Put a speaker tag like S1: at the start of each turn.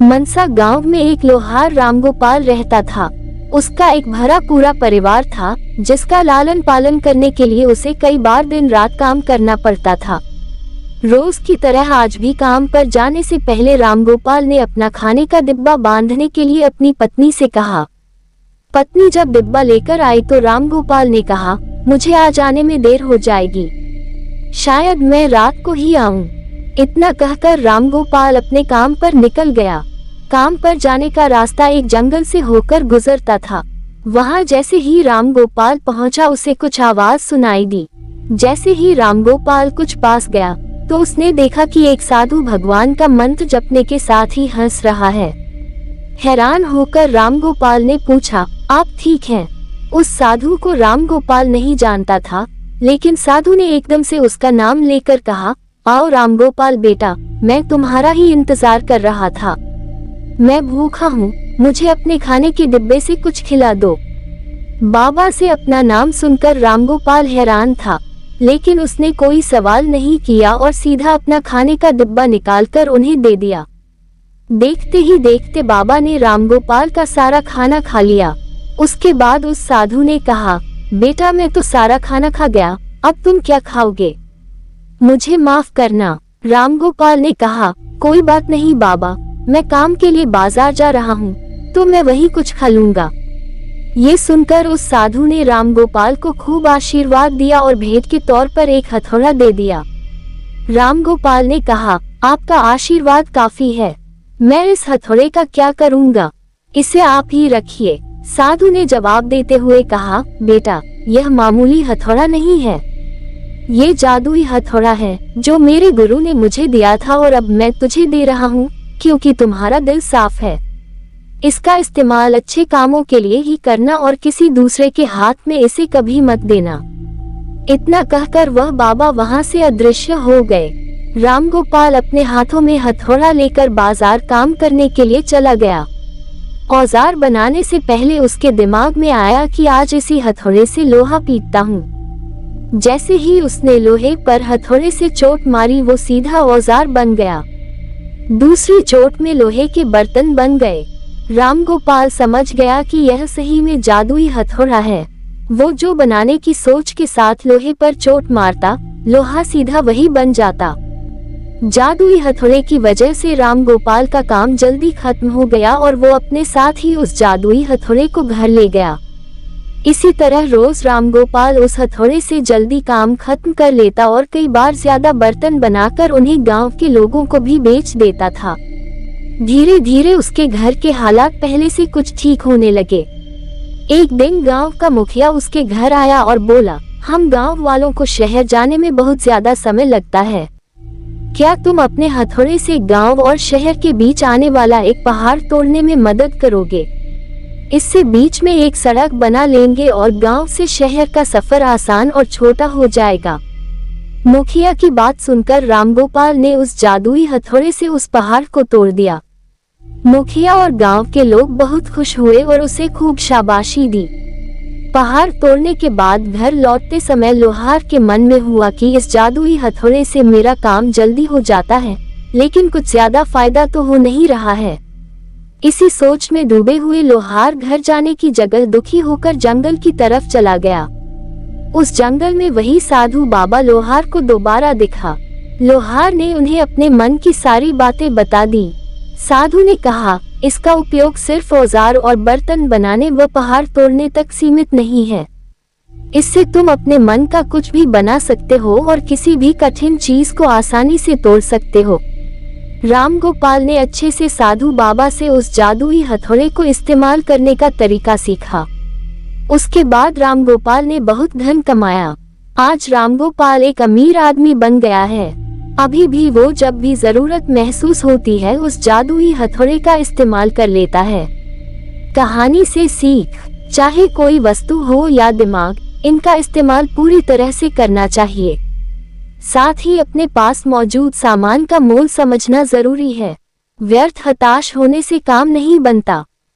S1: मनसा गांव में एक लोहार रामगोपाल रहता था। उसका एक भरा पूरा परिवार था, जिसका लालन पालन करने के लिए उसे कई बार दिन रात काम करना पड़ता था। रोज की तरह आज भी काम पर जाने से पहले रामगोपाल ने अपना खाने का डिब्बा बांधने के लिए अपनी पत्नी से कहा। पत्नी जब डिब्बा लेकर आई तो रामगोपाल ने कहा, मुझे आज आने में देर हो जाएगी, शायद मैं रात को ही आऊं। इतना कहकर रामगोपाल अपने काम पर निकल गया। काम पर जाने का रास्ता एक जंगल से होकर गुजरता था। वहां जैसे ही रामगोपाल पहुंचा उसे कुछ आवाज सुनाई दी। जैसे ही रामगोपाल कुछ पास गया तो उसने देखा कि एक साधु भगवान का मंत्र जपने के साथ ही हंस रहा है। हैरान होकर रामगोपाल ने पूछा, आप ठीक हैं? उस साधु को रामगोपाल नहीं जानता था, लेकिन साधु ने एकदम से उसका नाम लेकर कहा, आओ रामगोपाल बेटा, मैं तुम्हारा ही इंतजार कर रहा था। मैं भूखा हूँ, मुझे अपने खाने के डिब्बे से कुछ खिला दो। बाबा से अपना नाम सुनकर रामगोपाल हैरान था, लेकिन उसने कोई सवाल नहीं किया और सीधा अपना खाने का डिब्बा निकालकर उन्हें दे दिया। देखते ही देखते बाबा ने रामगोपाल का सारा खाना खा लिया। उसके बाद उस साधु ने कहा, बेटा मैं तो सारा खाना खा गया, अब तुम क्या खाओगे? मुझे माफ करना। रामगोपाल ने कहा, कोई बात नहीं बाबा, मैं काम के लिए बाजार जा रहा हूँ, तो मैं वही कुछ खा लूंगा। ये सुनकर उस साधु ने रामगोपाल को खूब आशीर्वाद दिया और भेंट के तौर पर एक हथौड़ा दे दिया। रामगोपाल ने कहा, आपका आशीर्वाद काफी है, मैं इस हथौड़े का क्या करूँगा, इसे आप ही रखिए। साधु ने जवाब देते हुए कहा, बेटा यह मामूली हथौड़ा नहीं है, ये जादुई हथौड़ा है जो मेरे गुरु ने मुझे दिया था और अब मैं तुझे दे रहा हूँ, क्योंकि तुम्हारा दिल साफ है। इसका इस्तेमाल अच्छे कामों के लिए ही करना और किसी दूसरे के हाथ में इसे कभी मत देना। इतना कहकर वह बाबा वहां से अदृश्य हो गए। रामगोपाल अपने हाथों में हथौड़ा लेकर बाजार काम करने के लिए चला गया। औजार बनाने से पहले उसके दिमाग में आया कि आज इसी हथौड़े से लोहा पीटता हूँ। जैसे ही उसने लोहे पर हथौड़े से चोट मारी वो सीधा औजार बन गया। दूसरी चोट में लोहे के बर्तन बन गए। रामगोपाल समझ गया कि यह सही में जादुई हथौड़ा है। वो जो बनाने की सोच के साथ लोहे पर चोट मारता, लोहा सीधा वही बन जाता। जादुई हथौड़े की वजह से रामगोपाल का काम जल्दी खत्म हो गया और वो अपने साथ ही उस जादुई हथौड़े को घर ले गया। इसी तरह रोज रामगोपाल उस हथौड़े से जल्दी काम खत्म कर लेता और कई बार ज्यादा बर्तन बनाकर उन्हें गांव के लोगों को भी बेच देता था। धीरे धीरे उसके घर के हालात पहले से कुछ ठीक होने लगे। एक दिन गांव का मुखिया उसके घर आया और बोला, हम गांव वालों को शहर जाने में बहुत ज्यादा समय लगता है, क्या तुम अपने हथौड़े से गांव और शहर के बीच आने वाला एक पहाड़ तोड़ने में मदद करोगे? इससे बीच में एक सड़क बना लेंगे और गांव से शहर का सफर आसान और छोटा हो जाएगा। मुखिया की बात सुनकर रामगोपाल ने उस जादुई हथौड़े से उस पहाड़ को तोड़ दिया। मुखिया और गांव के लोग बहुत खुश हुए और उसे खूब शाबाशी दी। पहाड़ तोड़ने के बाद घर लौटते समय लोहार के मन में हुआ कि इस जादुई हथौड़े से मेरा काम जल्दी हो जाता है, लेकिन कुछ ज्यादा फायदा तो हो नहीं रहा है। इसी सोच में डूबे हुए लोहार घर जाने की जगह दुखी होकर जंगल की तरफ चला गया। उस जंगल में वही साधु बाबा लोहार को दोबारा दिखा। लोहार ने उन्हें अपने मन की सारी बातें बता दी। साधु ने कहा, इसका उपयोग सिर्फ औजार और बर्तन बनाने व पहाड़ तोड़ने तक सीमित नहीं है। इससे तुम अपने मन का कुछ भी बना सकते हो और किसी भी कठिन चीज को आसानी से तोड़ सकते हो। रामगोपाल ने अच्छे से साधु बाबा से उस जादुई हथौड़े को इस्तेमाल करने का तरीका सीखा। उसके बाद रामगोपाल ने बहुत धन कमाया। आज रामगोपाल एक अमीर आदमी बन गया है। अभी भी वो जब भी जरूरत महसूस होती है उस जादुई हथौड़े का इस्तेमाल कर लेता है। कहानी से सीख, चाहे कोई वस्तु हो या दिमाग, इनका इस्तेमाल पूरी तरह से करना चाहिए। साथ ही अपने पास मौजूद सामान का मोल समझना जरूरी है। व्यर्थ हताश होने से काम नहीं बनता।